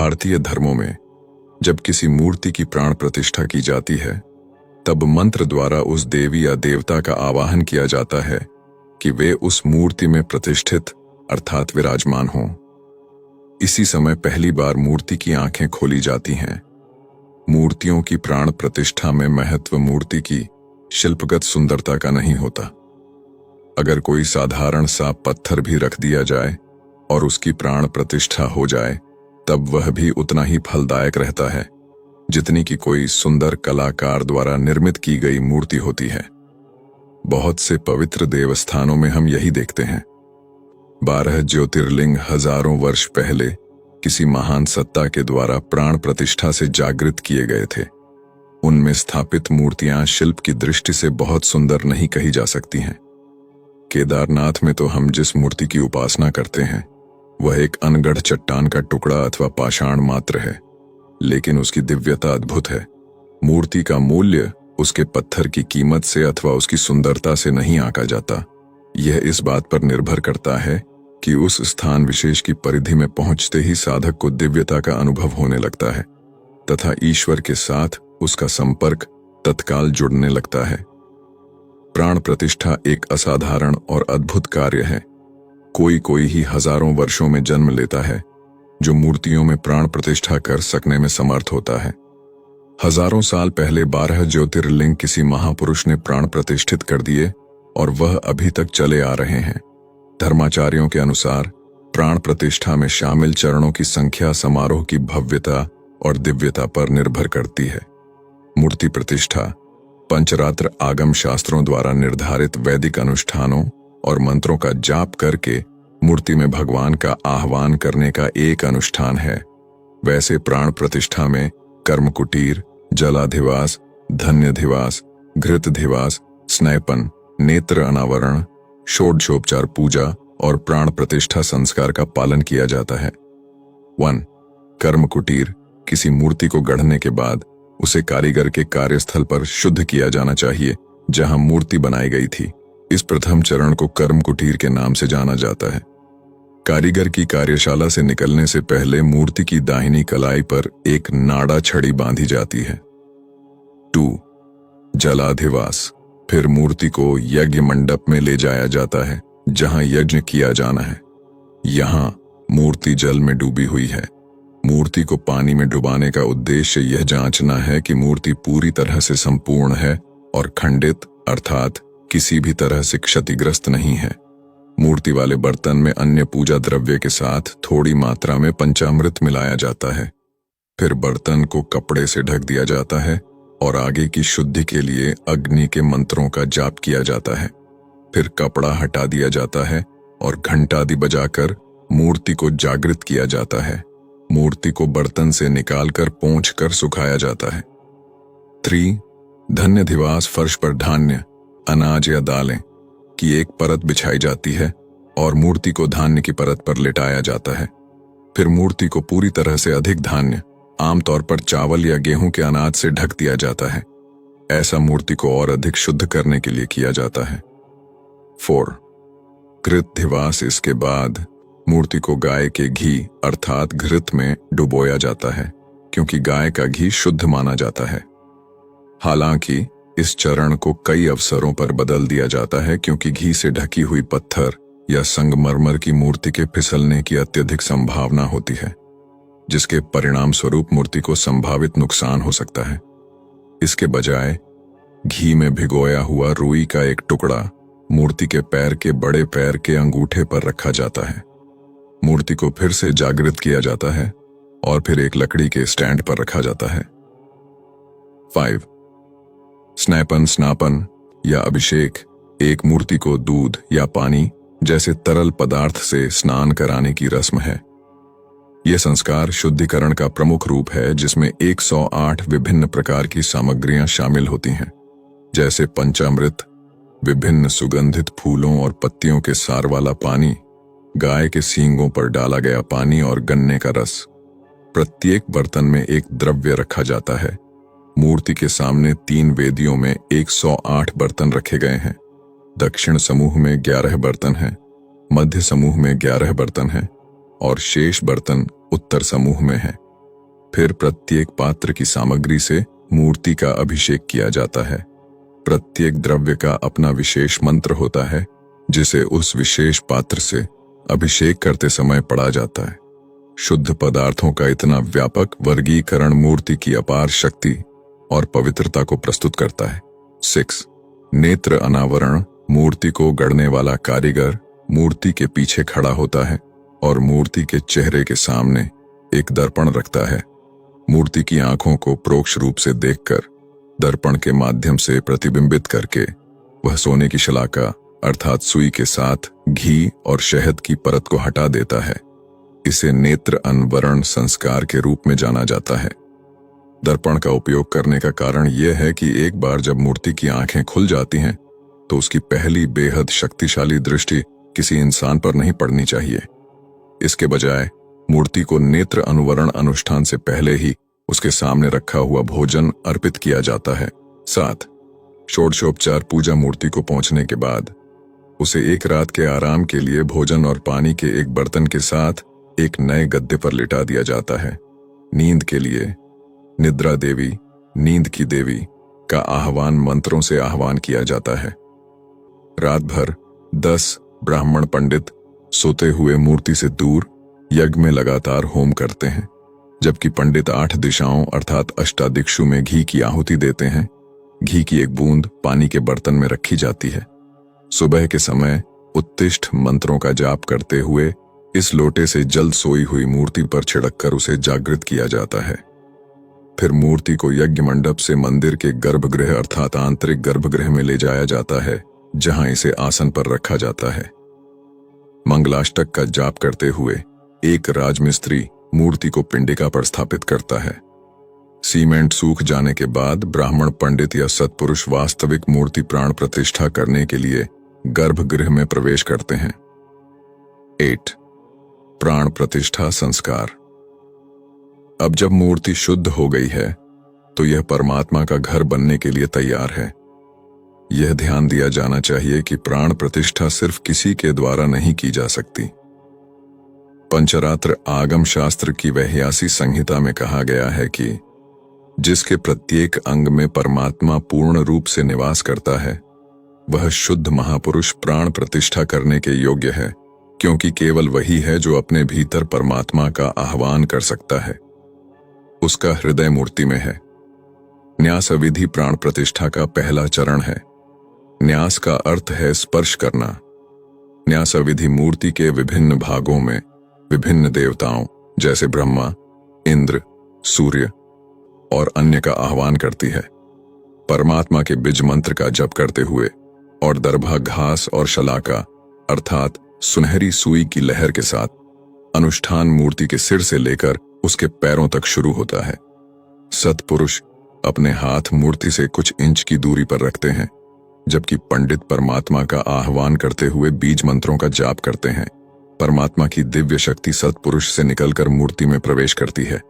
भारतीय धर्मों में जब किसी मूर्ति की प्राण प्रतिष्ठा की जाती है, तब मंत्र द्वारा उस देवी या देवता का आवाहन किया जाता है कि वे उस मूर्ति में प्रतिष्ठित अर्थात विराजमान हों। इसी समय पहली बार मूर्ति की आंखें खोली जाती हैं। मूर्तियों की प्राण प्रतिष्ठा में महत्व मूर्ति की शिल्पगत सुंदरता का नहीं होता। अगर कोई साधारण सा पत्थर भी रख दिया जाए और उसकी प्राण प्रतिष्ठा हो जाए, तब वह भी उतना ही फलदायक रहता है जितनी कि कोई सुंदर कलाकार द्वारा निर्मित की गई मूर्ति होती है। बहुत से पवित्र देवस्थानों में हम यही देखते हैं। 12 ज्योतिर्लिंग हजारों वर्ष पहले किसी महान सत्ता के द्वारा प्राण प्रतिष्ठा से जागृत किए गए थे। उनमें स्थापित मूर्तियां शिल्प की दृष्टि से बहुत सुंदर नहीं कही जा सकती हैं। केदारनाथ में तो हम जिस मूर्ति की उपासना करते हैं वह एक अनगढ़ चट्टान का टुकड़ा अथवा पाषाण मात्र है, लेकिन उसकी दिव्यता अद्भुत है। मूर्ति का मूल्य उसके पत्थर की कीमत से अथवा उसकी सुंदरता से नहीं आंका जाता। यह इस बात पर निर्भर करता है कि उस स्थान विशेष की परिधि में पहुंचते ही साधक को दिव्यता का अनुभव होने लगता है तथा ईश्वर के साथ उसका संपर्क तत्काल जुड़ने लगता है। प्राण प्रतिष्ठा एक असाधारण और अद्भुत कार्य है। कोई कोई ही हजारों वर्षों में जन्म लेता है जो मूर्तियों में प्राण प्रतिष्ठा कर सकने में समर्थ होता है। हजारों साल पहले 12 ज्योतिर्लिंग किसी महापुरुष ने प्राण प्रतिष्ठित कर दिए और वह अभी तक चले आ रहे हैं। धर्माचार्यों के अनुसार प्राण प्रतिष्ठा में शामिल चरणों की संख्या समारोह की भव्यता और दिव्यता पर निर्भर करती है। मूर्ति प्रतिष्ठा पंचरात्र आगम शास्त्रों द्वारा निर्धारित वैदिक अनुष्ठानों और मंत्रों का जाप करके मूर्ति में भगवान का आह्वान करने का एक अनुष्ठान है। वैसे प्राण प्रतिष्ठा में कर्मकुटीर, जलाधिवास, धन्यधिवास, घृतधिवास, स्नैपन, नेत्र अनावरण, षोडशोपचार पूजा और प्राण प्रतिष्ठा संस्कार का पालन किया जाता है। 1. कर्मकुटीर किसी मूर्ति को गढ़ने के बाद उसे कारीगर के कार्यस्थल पर शुद्ध किया जाना चाहिए जहां मूर्ति बनाई गई थी। इस प्रथम चरण को कर्म कुटीर के नाम से जाना जाता है। कारीगर की कार्यशाला से निकलने से पहले मूर्ति की दाहिनी कलाई पर एक नाड़ा छड़ी बांधी जाती है। 2. जलाधिवास फिर मूर्ति को यज्ञ मंडप में ले जाया जाता है जहां यज्ञ किया जाना है। यहां मूर्ति जल में डूबी हुई है। मूर्ति को पानी में डुबाने का उद्देश्य यह जांचना है कि मूर्ति पूरी तरह से संपूर्ण है और खंडित अर्थात किसी भी तरह से क्षतिग्रस्त नहीं है। मूर्ति वाले बर्तन में अन्य पूजा द्रव्य के साथ थोड़ी मात्रा में पंचामृत मिलाया जाता है। फिर बर्तन को कपड़े से ढक दिया जाता है और आगे की शुद्धि के लिए अग्नि के मंत्रों का जाप किया जाता है। फिर कपड़ा हटा दिया जाता है और घंटादि बजाकर मूर्ति को जागृत किया जाता है। मूर्ति को बर्तन से निकालकर पोंछकर सुखाया जाता है। 3. धन्यधिवास फर्श पर धान्य, अनाज या दालें की एक परत बिछाई जाती है और मूर्ति को धान्य की परत पर लिटाया जाता है। फिर मूर्ति को पूरी तरह से अधिक धान्य, आमतौर पर चावल या गेहूं के अनाज से ढक दिया जाता है। ऐसा मूर्ति को और अधिक शुद्ध करने के लिए किया जाता है। 4. घृतधिवास इसके बाद मूर्ति को गाय के घी अर्थात घृत में डुबोया जाता है क्योंकि गाय का घी शुद्ध माना जाता है। हालांकि इस चरण को कई अवसरों पर बदल दिया जाता है क्योंकि घी से ढकी हुई पत्थर या संगमरमर की मूर्ति के फिसलने की अत्यधिक संभावना होती है, जिसके परिणाम स्वरूप मूर्ति को संभावित नुकसान हो सकता है। इसके बजाय घी में भिगोया हुआ रुई का एक टुकड़ा मूर्ति के पैर के बड़े पैर के अंगूठे पर रखा जाता है। मूर्ति को फिर से जागृत किया जाता है और फिर एक लकड़ी के स्टैंड पर रखा जाता है। 5. स्नैपन, स्नापन या अभिषेक एक मूर्ति को दूध या पानी जैसे तरल पदार्थ से स्नान कराने की रस्म है। यह संस्कार शुद्धिकरण का प्रमुख रूप है जिसमें 108 विभिन्न प्रकार की सामग्रियां शामिल होती हैं, जैसे पंचामृत, विभिन्न सुगंधित फूलों और पत्तियों के सार वाला पानी, गाय के सींगों पर डाला गया पानी और गन्ने का रस। प्रत्येक बर्तन में एक द्रव्य रखा जाता है। मूर्ति के सामने 3 वेदियों में 108 बर्तन रखे गए हैं। दक्षिण समूह में 11 बर्तन हैं, मध्य समूह में 11 बर्तन हैं और शेष बर्तन उत्तर समूह में हैं। फिर प्रत्येक पात्र की सामग्री से मूर्ति का अभिषेक किया जाता है। प्रत्येक द्रव्य का अपना विशेष मंत्र होता है जिसे उस विशेष पात्र से अभिषेक करते समय पढ़ा जाता है। शुद्ध पदार्थों का इतना व्यापक वर्गीकरण मूर्ति की अपार शक्ति और पवित्रता को प्रस्तुत करता है। 6. नेत्र अनावरण। मूर्ति को गढ़ने वाला कारीगर मूर्ति के पीछे खड़ा होता है और मूर्ति के चेहरे के सामने एक दर्पण रखता है। मूर्ति की आंखों को प्रोक्ष रूप से देखकर दर्पण के माध्यम से प्रतिबिंबित करके वह सोने की शलाका अर्थात सुई के साथ घी और शहद की परत को हटा देता है। इसे नेत्र अनवरण संस्कार के रूप में जाना जाता है। दर्पण का उपयोग करने का कारण यह है कि एक बार जब मूर्ति की आंखें खुल जाती हैं तो उसकी पहली बेहद शक्तिशाली दृष्टि किसी इंसान पर नहीं पड़नी चाहिए। इसके बजाय मूर्ति को नेत्र अनुवरण अनुष्ठान से पहले ही उसके सामने रखा हुआ भोजन अर्पित किया जाता है। 7. षोडशोपचार पूजा। मूर्ति को पहुंचने के बाद उसे एक रात के आराम के लिए भोजन और पानी के एक बर्तन के साथ एक नए गद्दे पर लिटा दिया जाता है। नींद के लिए निद्रा देवी, नींद की देवी का आह्वान मंत्रों से आह्वान किया जाता है। रात भर 10 ब्राह्मण पंडित सोते हुए मूर्ति से दूर यज्ञ में लगातार होम करते हैं, जबकि पंडित 8 दिशाओं अर्थात अष्टादिक्षु में घी की आहुति देते हैं। घी की एक बूंद पानी के बर्तन में रखी जाती है। सुबह के समय उत्तिष्ठ मंत्रों का जाप करते हुए इस लोटे से जल्द सोई हुई मूर्ति पर छिड़ककर उसे जागृत किया जाता है। फिर मूर्ति को यज्ञ मंडप से मंदिर के गर्भगृह अर्थात आंतरिक गर्भगृह में ले जाया जाता है, जहां इसे आसन पर रखा जाता है। मंगलाष्टक का जाप करते हुए एक राजमिस्त्री मूर्ति को पिंडिका पर स्थापित करता है। सीमेंट सूख जाने के बाद ब्राह्मण पंडित या सत्पुरुष वास्तविक मूर्ति प्राण प्रतिष्ठा करने के लिए गर्भगृह में प्रवेश करते हैं। 8. प्राण प्रतिष्ठा संस्कार। अब जब मूर्ति शुद्ध हो गई है तो यह परमात्मा का घर बनने के लिए तैयार है। यह ध्यान दिया जाना चाहिए कि प्राण प्रतिष्ठा सिर्फ किसी के द्वारा नहीं की जा सकती। पंचरात्र आगम शास्त्र की वैयासी संहिता में कहा गया है कि जिसके प्रत्येक अंग में परमात्मा पूर्ण रूप से निवास करता है वह शुद्ध महापुरुष प्राण प्रतिष्ठा करने के योग्य है, क्योंकि केवल वही है जो अपने भीतर परमात्मा का आह्वान कर सकता है। उसका हृदय मूर्ति में है। न्यास विधि प्राण प्रतिष्ठा का पहला चरण है। न्यास का अर्थ है स्पर्श करना। न्यास विधि मूर्ति के विभिन्न भागों में विभिन्न देवताओं जैसे ब्रह्मा, इंद्र, सूर्य और अन्य का आह्वान करती है। परमात्मा के बीज मंत्र का जप करते हुए और दरभा घास और शलाका अर्थात सुनहरी सुई की लहर के साथ अनुष्ठान मूर्ति के सिर से लेकर उसके पैरों तक शुरू होता है। सत्पुरुष अपने हाथ मूर्ति से कुछ इंच की दूरी पर रखते हैं, जबकि पंडित परमात्मा का आह्वान करते हुए बीज मंत्रों का जाप करते हैं। परमात्मा की दिव्य शक्ति सत्पुरुष से निकलकर मूर्ति में प्रवेश करती है।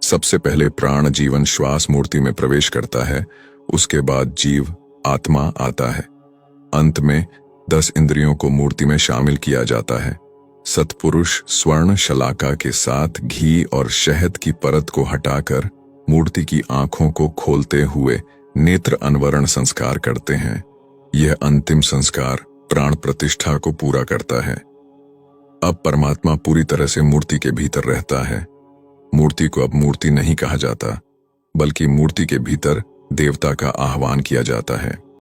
सबसे पहले प्राण जीवन श्वास मूर्ति में प्रवेश करता है, उसके बाद जीव आत्मा आता है। अंत में 10 इंद्रियों को मूर्ति में शामिल किया जाता है। सत्पुरुष स्वर्ण शलाका के साथ घी और शहद की परत को हटाकर मूर्ति की आंखों को खोलते हुए नेत्र अनवरण संस्कार करते हैं। यह अंतिम संस्कार प्राण प्रतिष्ठा को पूरा करता है। अब परमात्मा पूरी तरह से मूर्ति के भीतर रहता है। मूर्ति को अब मूर्ति नहीं कहा जाता, बल्कि मूर्ति के भीतर देवता का आह्वान किया जाता है।